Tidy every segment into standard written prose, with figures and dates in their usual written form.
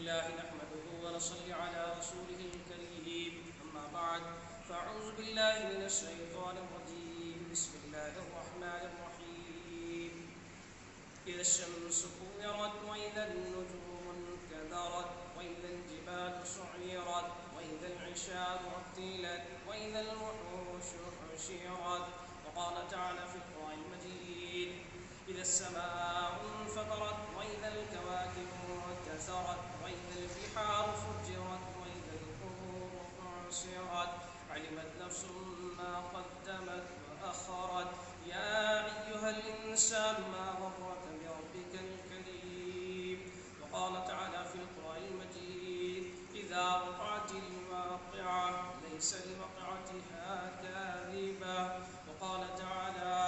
لله نحمده ونصلي على رسوله الكريم أما بعد فأعوذ بالله من الشيطان الرجيم بسم الله الرحمن الرحيم إذا الشمس كورت وإذا النجوم انكدرت وإذا الجبال سعيرت وإذا العشار عطلت وإذا الوحوش حشرت وقال تعالى في القرآن المجيد إذا السماء انفطرت وإذا الكواكب انتثرت وإذا البحار فجرت وإذا القبور بعثرت علمت نفس ما قدمت وأخرت يا أيها الإنسان ما غرك بربك الكريم وقال تعالى في القرآن المجيد إذا وقعت الواقعة ليس لوقعتها كاذبة وقال تعالى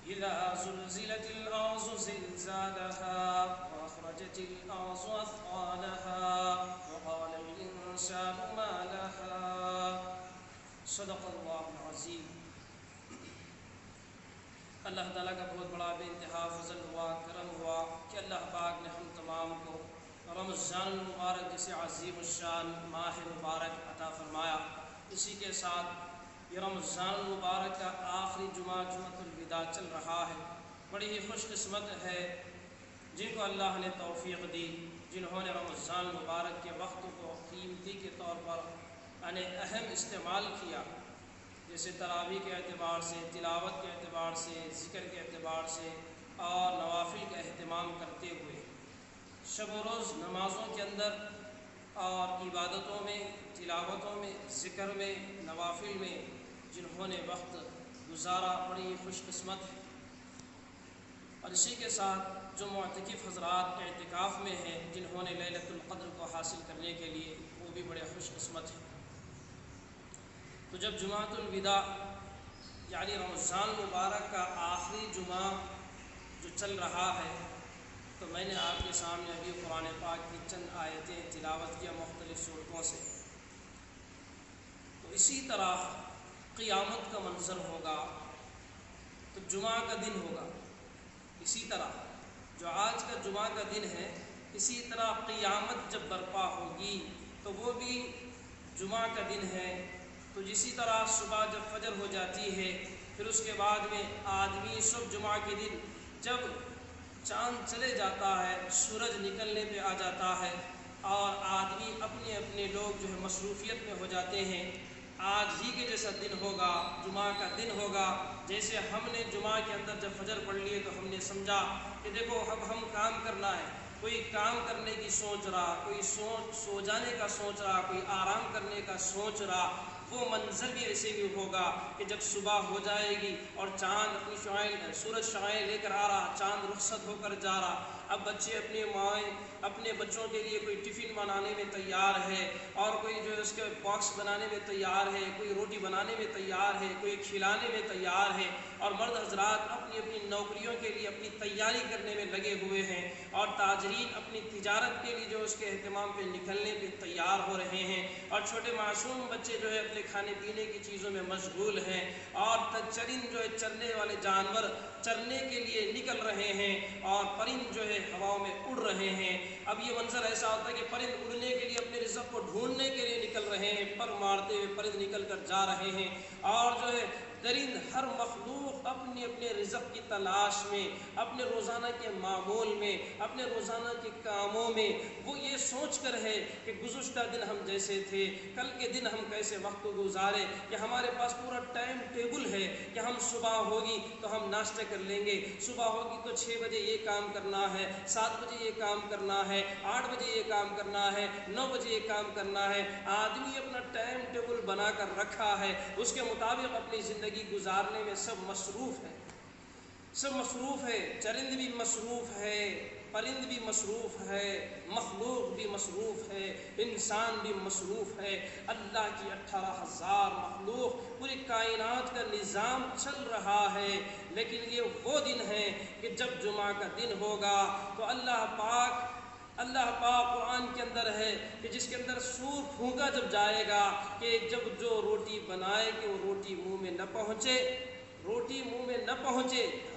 إذا زلزلت الأرض زلزالها وأخرجت الأرض أثقالها وقال الإنسان ما لها صدق اللہ العظیم۔ اللہ تعالیٰ کا بہت بڑا بے انتہا فضل ہوا، کرم ہوا کہ اللہ پاک نے ہم تمام کو رمضان المبارک جسے عظیم الشان ماہ مبارک عطا فرمایا۔ اسی کے ساتھ یہ رمضان المبارک کا آخری جمعہ جمعۃ الوداع چل رہا ہے۔ بڑی ہی خوش قسمت ہے جن کو اللہ نے توفیق دی، جنہوں نے رمضان المبارک کے وقت کو قیمتی کے طور پر اہم استعمال کیا، جیسے تراویح کے اعتبار سے، تلاوت کے اعتبار سے، ذکر کے اعتبار سے اور نوافل کا اہتمام کرتے ہوئے شب و روز نمازوں کے اندر اور عبادتوں میں، تلاوتوں میں، ذکر میں، نوافل میں جنہوں نے وقت گزارا بڑی خوش قسمت ہے۔ اور اسی کے ساتھ جو معتکف حضرات اعتکاف میں ہیں، جنہوں نے لیلۃ القدر کو حاصل کرنے کے لیے، وہ بھی بڑے خوش قسمت ہیں۔ تو جب جمعۃ الوداع یعنی رمضان مبارک کا آخری جمعہ جو چل رہا ہے، تو میں نے آپ کے سامنے ابھی قرآن پاک کی چند آیتیں تلاوت کیا مختلف صورتوں سے۔ تو اسی طرح قیامت کا منظر ہوگا تو جمعہ کا دن ہوگا، اسی طرح جو آج کا جمعہ کا دن ہے، اسی طرح قیامت جب برپا ہوگی تو وہ بھی جمعہ کا دن ہے۔ تو جسی طرح صبح جب فجر ہو جاتی ہے، پھر اس کے بعد میں آدمی صبح جمعہ کے دن جب چاند چلے جاتا ہے، سورج نکلنے پہ آ جاتا ہے اور آدمی اپنے اپنے لوگ جو ہے مصروفیت میں ہو جاتے ہیں، آج ہی کے جیسا دن ہوگا، جمعہ کا دن ہوگا۔ جیسے ہم نے جمعہ کے اندر جب فجر پڑھ لیے تو ہم نے سمجھا کہ دیکھو اب ہم کام کرنا ہے، کوئی کام کرنے کی سوچ رہا، کوئی سو جانے کا سوچ رہا، کوئی آرام کرنے کا سوچ رہا۔ وہ منظر بھی ایسے بھی ہوگا کہ جب صبح ہو جائے گی اور چاند اپنی سورج شعائیں لے کر آ رہا، چاند رخصت ہو کر جا رہا، اب بچے اپنی مائیں اپنے بچوں کے لیے کوئی ٹفن بنانے میں تیار ہے، اور کوئی جو اس کے باکس بنانے میں تیار ہے، کوئی روٹی بنانے میں تیار ہے، کوئی کھلانے میں تیار ہے، اور مرد حضرات اپنی اپنی نوکریوں کے لیے اپنی تیاری کرنے میں لگے ہوئے ہیں، اور تاجرین اپنی تجارت کے لیے جو اس کے اہتمام پہ نکلنے پہ تیار ہو رہے ہیں، اور چھوٹے معصوم بچے جو ہے اپنے کھانے پینے کی چیزوں میں مشغول ہیں، اور چرند جو ہے چرنے والے جانور چرنے کے لیے نکل رہے ہیں، اور پرند جو ہے ہواؤں میں اڑ رہے ہیں۔ اب یہ منظر ایسا ہوتا ہے کہ پرند اڑنے کے لیے اپنے رزق کو ڈھونڈنے کے لیے نکل رہے ہیں، پر مارتے ہوئے پرند نکل کر جا رہے ہیں، اور جو ہے درند ہر مخلوق اپنے اپنے رزق کی تلاش میں، اپنے روزانہ کے معمول میں، اپنے روزانہ کے کاموں میں وہ یہ سوچ کر ہے کہ گزشتہ دن ہم جیسے تھے، کل کے دن ہم کیسے وقت کو گزارے، کہ ہمارے پاس پورا ٹائم ٹیبل ہے کہ ہم صبح ہوگی تو ہم ناشتہ کر لیں گے، صبح ہوگی تو 6 بجے یہ کام کرنا ہے، 7 بجے یہ کام کرنا ہے، 8 بجے یہ کام کرنا ہے، 9 بجے یہ کام کرنا ہے۔ آدمی اپنا ٹائم ٹیبل بنا کر رکھا ہے، اس کے مطابق اپنی زندگی گزارنے میں سب مصروف ہے، سب مصروف ہے، چرند بھی مصروف ہے، پرند بھی مصروف ہے، مخلوق بھی مصروف ہے، انسان بھی مصروف ہے۔ اللہ کی 18,000 مخلوق، پوری کائنات کا نظام چل رہا ہے، لیکن یہ وہ دن ہے کہ جب جمعہ کا دن ہوگا تو اللہ پاک قرآن کے اندر ہے کہ جس کے اندر سور پھونکا جب جائے گا کہ جب جو روٹی بنائے کہ وہ روٹی منہ میں نہ پہنچے،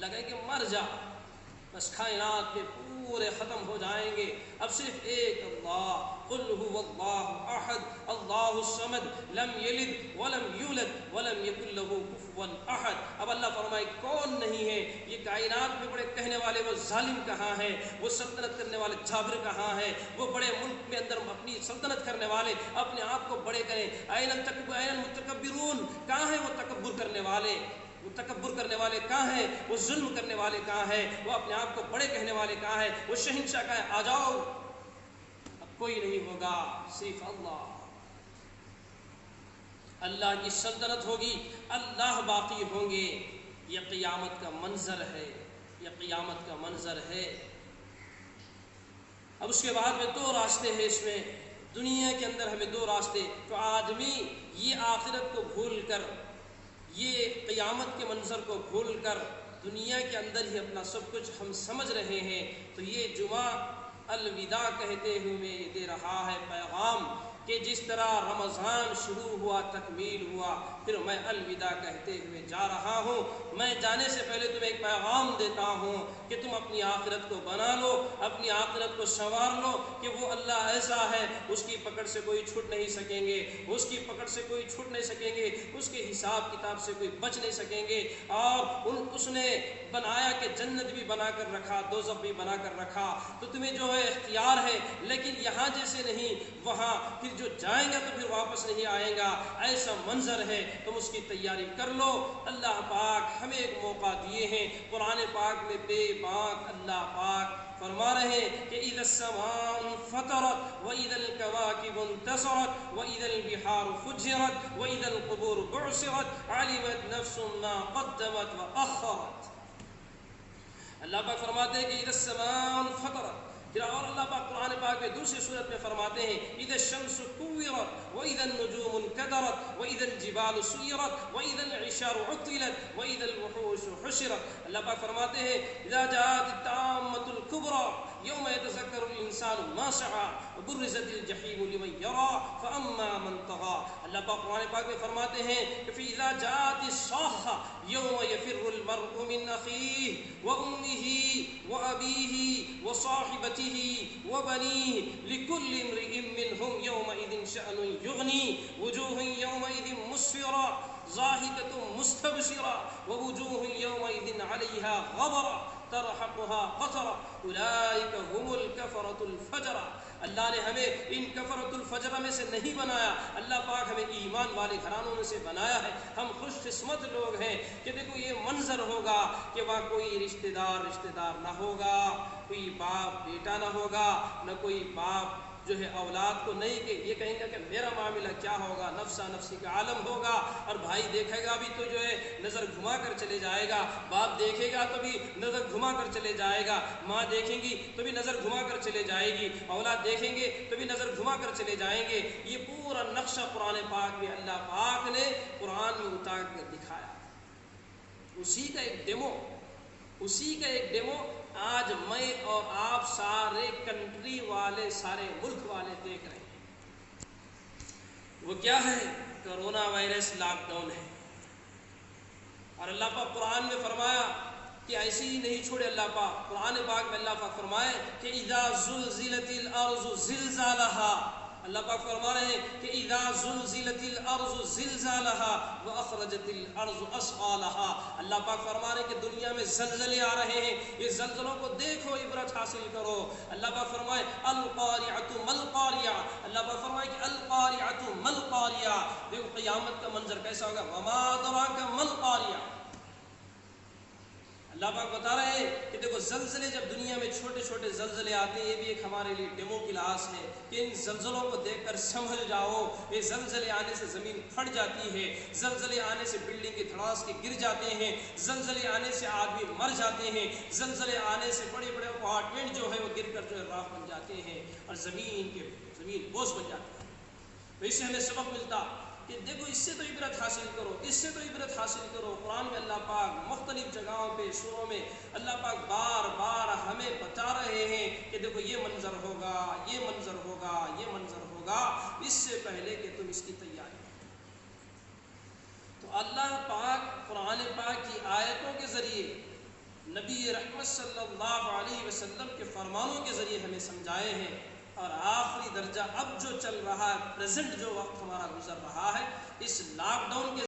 لگے کہ مر جا، بس کائنات کے پورے ختم ہو جائیں گے، اب صرف ایک اللہ، قل هو اللہ احد اللہ الصمد لم یلد ولم یولد ولم یکن له کفوا احد۔ اب اللہ فرمائے کون نہیں ہے، یہ کائنات میں بڑے کہنے والے وہ ظالم کہاں ہے، وہ سلطنت کرنے والے جابر کہاں ہے، وہ بڑے ملک میں اندر اپنی سلطنت کرنے والے اپنے آپ کو بڑے کریں، این المتکبرون، کہاں ہے وہ تکبر کرنے والے، وہ تکبر کرنے والے کہاں ہیں، وہ ظلم کرنے والے کہاں ہیں، وہ اپنے آپ کو بڑے کہنے والے کہاں ہیں، وہ شہنشاہ کہاں ہے، آ جاؤ، اب کوئی نہیں ہوگا، صرف اللہ، اللہ کی سلطنت ہوگی، اللہ باقی ہوں گے۔ یہ قیامت کا منظر ہے، یہ قیامت کا منظر ہے۔ اب اس کے بعد میں دو راستے ہیں اس میں، دنیا کے اندر ہمیں دو راستے، تو آدمی یہ آخرت کو بھول کر، یہ قیامت کے منظر کو بھول کر دنیا کے اندر ہی اپنا سب کچھ ہم سمجھ رہے ہیں، تو یہ جمعہ الوداع کہتے ہوئے یہ دے رہا ہے پیغام کہ جس طرح رمضان شروع ہوا تکمیل ہوا، پھر میں الوداع کہتے ہوئے جا رہا ہوں۔ میں جانے سے پہلے تمہیں ایک پیغام دیتا ہوں کہ تم اپنی آخرت کو بنا لو، اپنی آخرت کو سنوار لو، کہ وہ اللہ ایسا ہے اس کی پکڑ سے کوئی چھوٹ نہیں سکیں گے، اس کی پکڑ سے کوئی چھوٹ نہیں سکیں گے، اس کے حساب کتاب سے کوئی بچ نہیں سکیں گے۔ اور اس نے بنایا کہ جنت بھی بنا کر رکھا، دوزخ بھی بنا کر رکھا، تو تمہیں جو ہے اختیار ہے، لیکن یہاں جیسے نہیں وہاں پھر جو جائیں گا تو پھر واپس نہیں آئے گا، ایسا منظر ہے، تم اس کی تیاری کر لو۔ اللہ پاک ہمیں ایک موقع دیے ہیں، قرآن پاک میں بے باک اللہ پاک فرما رہے ہیں کہ اذا السماء انفطرت واذا الكواكب انتصرت واذا البحار فجرت واذا القبور بعثرت علمت نفس ما قدمت واخرت۔ اللہ پاک فرماتے ہیں کہ اذا السماء انفطرت، پھر اور اللہ پاک قرآن پاک میں دوسری صورت میں فرماتے ہیں اذا الشمس كورت واذا النجوم انكدرت واذا الجبال سيرت واذا العشار عطلت واذا الوحوش حشرت۔ اللہ پاک فرماتے ہیں اذا جاءت الطامة الكبرى يوم يتذكر الانسان ما سعى وبرزت الجحيم لمن يرى فاما من طغى۔ اللہ پاک قرآن پاک میں فرماتے ہیں کہ فاذا جاءت الصاخة يوم يفر المرء من اخيه وامه وابيه وصاحبته وبنيه لكل امرئ منهم يومئذ شأن يغنيه وجوه يومئذ مسفرة ضاحكة مستبشرة ووجوه يومئذ عليها غبرة ترحقها قترة أولئك هم الكفرة الفجرة۔ اللہ نے ہمیں ان کفرۃ الفجر میں سے نہیں بنایا، اللہ پاک ہمیں ایمان والے گھرانوں میں سے بنایا ہے۔ ہم خوش قسمت لوگ ہیں کہ دیکھو یہ منظر ہوگا کہ وہاں کوئی رشتہ دار نہ ہوگا، کوئی باپ بیٹا نہ ہوگا، نہ کوئی باپ جو ہے اولاد کو نہیں، کہ یہ کہیں گا کہ میرا معاملہ کیا ہوگا، نفسا نفسی کا عالم ہوگا، اور بھائی دیکھے گا بھی تو جو ہے نظر گھما کر چلے جائے گا، باپ دیکھے گا تو بھی نظر گھما کر چلے جائے گا، ماں دیکھیں گی تو بھی نظر گھما کر چلے جائے گی، اولاد دیکھیں گے تو بھی نظر گھما کر چلے جائیں گے۔ یہ پورا نقشہ قرآن پاک میں اللہ پاک نے قرآن میں اتار کر دکھایا، اسی کا ایک ڈیمو آج میں اور آپ سارے کنٹری والے، سارے ملک والے دیکھ رہے ہیں۔ وہ کیا ہے؟ کرونا وائرس لاک ڈاؤن ہے۔ اور اللہ پاک قرآن میں فرمایا کہ ایسی ہی نہیں چھوڑے، اللہ پاک قرآن پاک میں اللہ پاک فرمائے کہ اذا زلزلت الارض زلزالها، اللہ پاک فرما رہے ہیں کہ اذا زلزلت الارض زلزالها واخرجت الارض اثقالها۔ اللہ پاک فرما رہے ہیں کہ دنیا میں زلزلے آ رہے ہیں، یہ زلزلوں کو دیکھو، عبرت حاصل کرو۔ اللہ پاک فرمائے القارعۃ ما القارعۃ، اللہ پاک فرمائے کہ القارعۃ ما القارعۃ، دیکھو قیامت کا منظر کیسا ہوگا، وما ادراک ما القارعۃ۔ اللہ پاک بتا رہے ہیں کہ دیکھو زلزلے جب دنیا میں چھوٹے چھوٹے زلزلے آتے ہیں، یہ بھی ایک ہمارے لیے ڈیمو کی لاس ہے کہ ان زلزلوں کو دیکھ کر سنبھل جاؤ۔ یہ زلزلے آنے سے زمین پھٹ جاتی ہے، زلزلے آنے سے بلڈنگ کے دھڑاس کے گر جاتے ہیں، زلزلے آنے سے آدمی مر جاتے ہیں، زلزلے آنے سے بڑے بڑے اپارٹمنٹ جو ہے وہ گر کر جو ہے راکھ بن جاتے ہیں اور زمین بوجھ بن جاتی ہے۔ تو اس سے ہمیں سبق ملتا کہ دیکھو اس سے تو عبرت حاصل کرو، اس سے تو عبرت حاصل کرو۔ قرآن میں اللہ پاک مختلف جگہوں پہ سوروں میں اللہ پاک بار بار ہمیں بتا رہے ہیں کہ دیکھو یہ منظر ہوگا، یہ منظر ہوگا، یہ منظر ہوگا، اس سے پہلے کہ تم اس کی تیاری کرو۔ تو اللہ پاک قرآن پاک کی آیتوں کے ذریعے نبی رحمت صلی اللہ علیہ وسلم کے فرمانوں کے ذریعے ہمیں سمجھائے ہیں، اور آخری درجہ اب جو چل رہا ہے، پریزنٹ جو وقت ہمارا گزر رہا ہے، اس لاک ڈاؤن کے